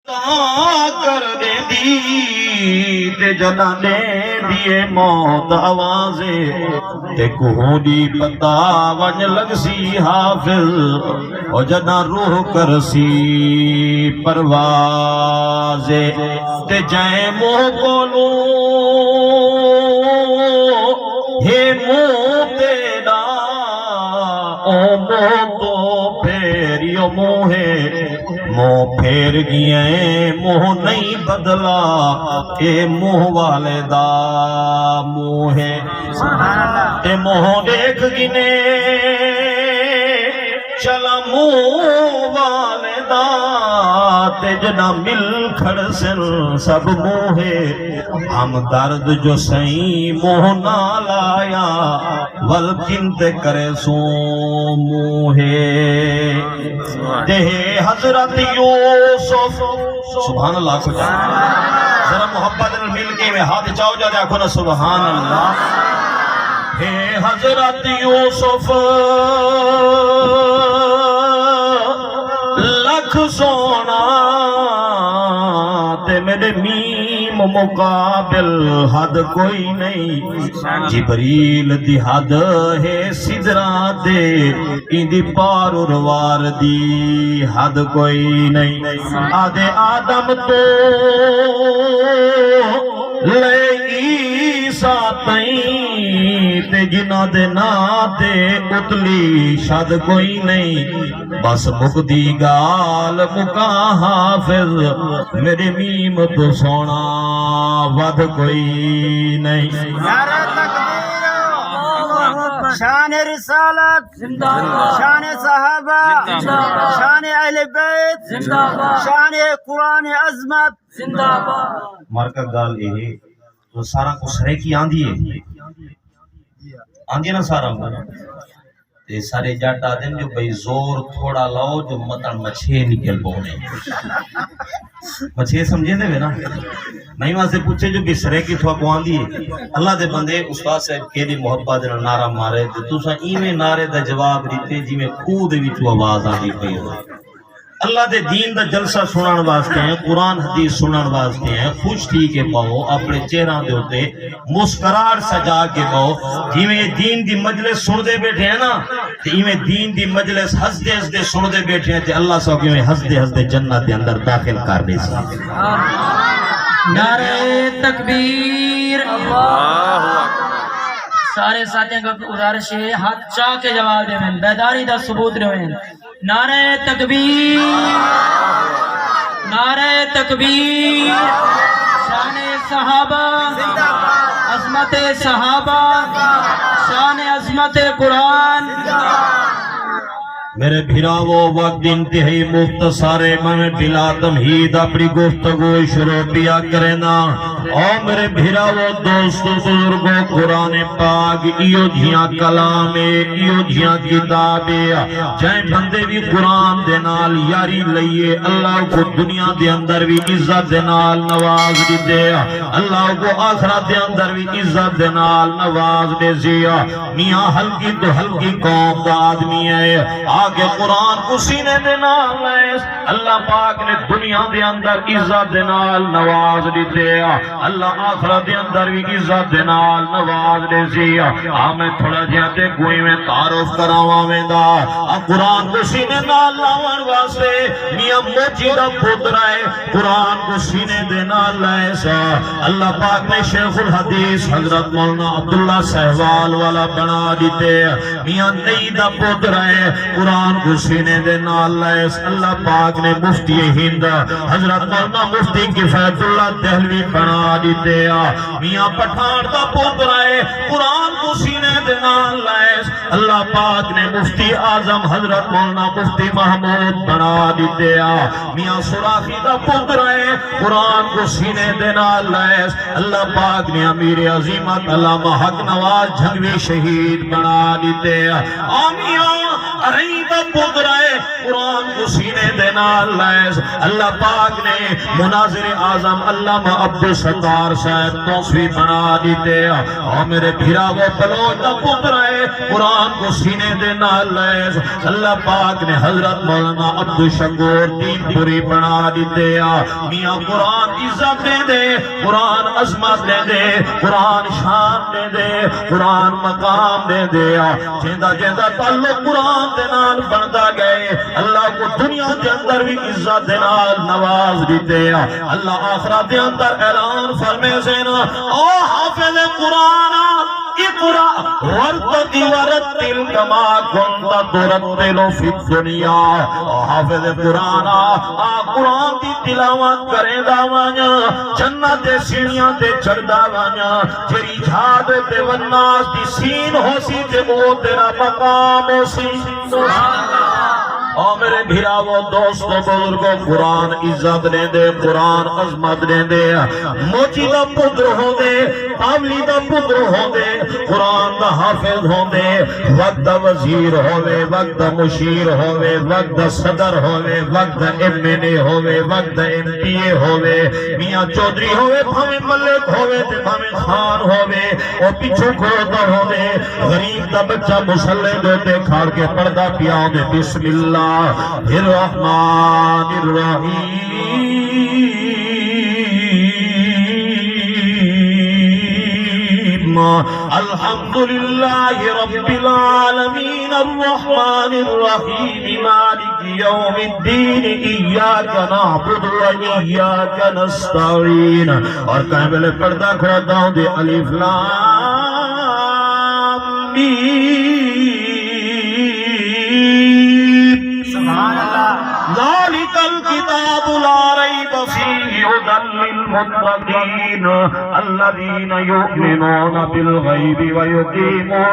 کر دے دی تے جنا دے دیے موت آوازے تے کوہوں دی پتا ونج لگ سی حافظ او جنا روح کرسی پروازے تے جائیں موہ کولو ہے موہ تیرا او موہ تو پھیریو موہے موہ پھیر گئے موہ نہیں بدلا اے موہ والے دا موہ ہے اے موہ دیکھ گنے چلا موہ والے دا تے جنا مل کھڑ سن سب موہ ہے ہم درد جو سہیں موہ نہ لایا ولکن تے کرے سو موہ ہے دے حضرت یوسف سبحان اللہ کو جانا ذرا محبت مل کے میں ہاتھ چاہو جا دیکھو نا سبحان اللہ ہے حضرت یوسف لکھ سونا تے میرے میم مقابل حد کوئی نہیں جبریل دی حد ہے سدرا دے اندی پار روار دی حد کوئی نہیں آدھے آدم تو لے عیسیٰ تائیں تے جنہ دے نا تے اتلی شد کوئی نہیں بس مقدی گال مکا حافظ میرے میم تو سونا ود کوئی نہیں شان رسالت شان صحابہ شان اہل بیت شان قرآن عظمت مارکا گال یہ تو سارا کو سرے کی آندھی ہے نا سارا تے سارے جاٹ آدھیں جو بھئی زور تھوڑا لاؤ جو مطلب مچھے نکل پونے مچھے سمجھے دے نا نہیں وہاں سے پوچھے جو کہ سرے کی تھوڑا کو آندھی ہے اللہ دے بندے استاد صاحب کیلی محبت دینا نعرہ مارے تے تو سا ایمیں نعرے دا جواب دیتے جی میں خود بھی تو آواز آندھی پئی ہو اللہ دے دین دا جلسہ سنان واسطے ہیں قرآن حدیث سنان واسطے ہیں خوش تھی کے پاؤ اپنے چہران دے ہوتے مسکرار سجا کے پاؤ جیویں دین دی مجلس سن دے بیٹھے ہیں نا جیویں دین دی مجلس ہس دے سن دے بیٹھے ہیں تے اللہ سو کہ میں ہس دے جنت دے اندر داخل کر دے سی نعرہ تکبیر سارے ساتھیں کا گزارش ہے ہاتھ چاہ کے جواب دے میں بیداری دا ثبوت رہے ہیں نعرہ تکبیر نعرہ تکبیر شان صحابہ عظمت صحابہ شان عظمت قرآن میرے بھراو وقت انتہائی مختصر میں بلا تمہید اپنی گفتگو شروع پیا کرنا اور میرے بھراو دوستو بزرگوں قرآن پاک ایو جھیاں کلام ایو جھیاں کتاب جائیں بندے بھی قرآن دے نال یاری لئیے اللہ کو دنیا دے اندر بھی عزت دے نال نواز دے اللہ کو آخرت دے اندر بھی عزت دے نال نواز دے زیا میاں ہلکی تو ہلکی قوم دا آدمی ہے آگے قرآن کو سینے دے نال اللہ پاک نے دنیا دے اندر عزت دے نال نواز دیتے اللہ آخرت دے اندر بھی عزت دے نال نواز دے سی میں تھوڑا جاتے کوئی میں تعارف کراواں میں دا قرآن کو سینے نال لاون واسطے میاں موجی دا پتر ہے قرآن کو سینے دے نال لائے سا اللہ پاک نے شیخ الحدیث حضرت مولانا عبداللہ سہوال والا بنا دیتے میاں نئی دا پتر ہے قرآن کو سینے دے نال لائے اللہ پاک نے مفتی ہند حضرت مولانا مفتی کفایت اللہ دہلوی بنا دیتے میاں پٹھان دا پتر ہے قرآن کو سینے دے نال لائے اللہ پاک نے مفتی اعظم حضرت مولانا مفتی محمود بنا دیتے میاں سراخی دا پتر ہے قرآن کو سینے دے نال لائے اللہ پاک نے امیر عظیمت علامہ حق نواز جھنگوی شہید بنا دیتے آمیاں ارئی دا پتر ہے قرآن کو سینے دینا لیس اللہ پاک نے مناظر اعظم علامہ عبدالستار صاحب توسوی بنا دیتے اور میرے بھیرا وہ بلوچ دا پتر ہے قرآن کو سینے دینا لیس اللہ پاک نے حضرت مولانا عبدالشکور دین پوری بنا دیتے میاں قرآن عزت دے دے قرآن عظمت دے دے قرآن شان دے دے قرآن مقام دے دے جیندہ جیندہ تعلق قرآن دے نال بندا گئے اللہ کو دنیا دے اندر بھی عزت دے نال نواز دیتے اللہ آخرت دے اندر اعلان فرمے سینا او حافظ قرآن اقرأ وارتقی ورتل کما کنت ترتل فی الدنیا حافظ قرآن قرآن دی تلاوت کرے داوانیا جنت دے سیڑیاں دے چڑھ داوانیا جری جھاد دے والناس دی سین ہو سی تے وہ تیرا مقام ہو سی سبحان اللہ اور میرے بھیراو دوستو بزرگو قرآن عزت دے دے قرآن عظمت دے دے موچی دا پدر ہو دے پاولی دا پدر ہو دے قرآن دا حافظ ہو دے وقت دا وزیر ہوئے وقت دا مشیر ہوئے وقت دا صدر ہوئے وقت دا ایم اے ہوئے وقت دا ایم پی اے ہوئے میاں چودری ہوئے بھامے ملک ہوئے تے بھامے خان ہوئے اور پیچھو کھوڑتا ہوئے غریب دا بچہ مسلح دوتے کھاڑ کے پردہ پیاؤ دے بسم اللہ الرحمن الرحیم الحمدللہ رب العالمین الرحمن الرحیم مالک یوم الدین ایاک نعبد و ایاک نستعین اور کہیں بلے پردہ کھڑتا ہوں دے الف لام ذالک الکتاب لا ریب فیہ ھدی للمتقین الذین یؤمنون بالغیب ویقیمون